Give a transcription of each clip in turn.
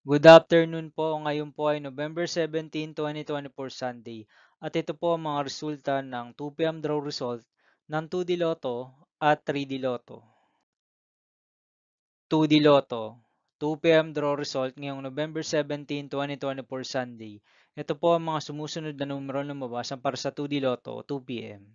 Good afternoon po. Ngayon po ay November 17, 2024 Sunday. At ito po ang mga resulta ng 2 PM draw result ng 2D Lotto at 3D Lotto. 2D Lotto, 2 PM draw result ngayong November 17, 2024 Sunday. Ito po ang mga sumusunod na numero na lumabas para sa 2D Lotto 2 PM.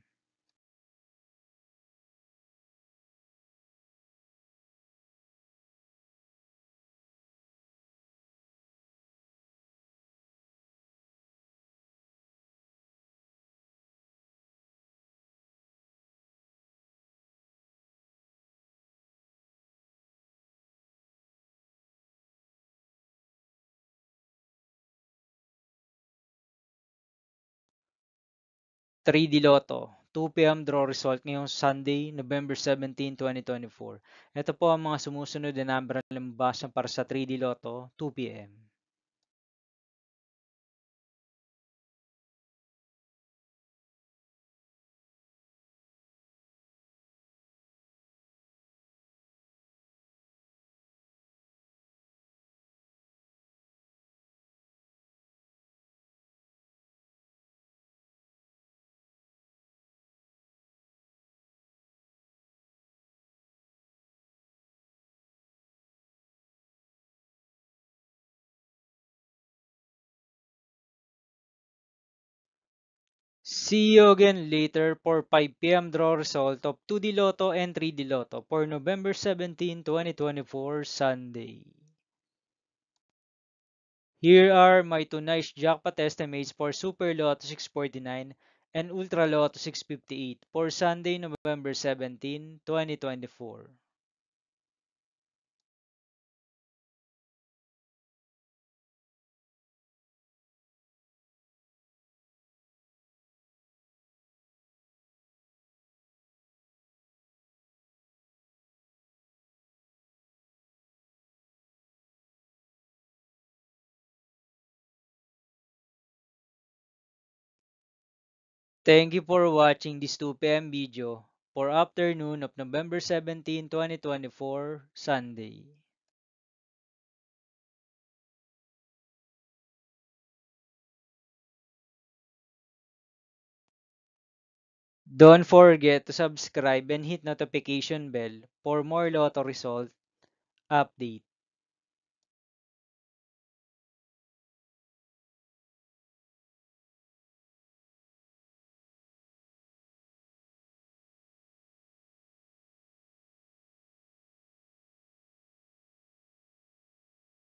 3D Lotto, 2 PM draw result ngayong Sunday, November 17, 2024. Ito po ang mga sumusunod na number na lumabas para sa 3D Lotto 2 PM. See you again later for 5 PM draw result of 2D Lotto and 3D Lotto for November 17, 2024 Sunday. Here are my two nice jackpot estimates for Super Lotto 649 and Ultra Lotto 658 for Sunday, November 17, 2024. Thank you for watching this 2 PM video for afternoon of November 17, 2024 Sunday. Don't forget to subscribe and hit notification bell for more Lotto result update.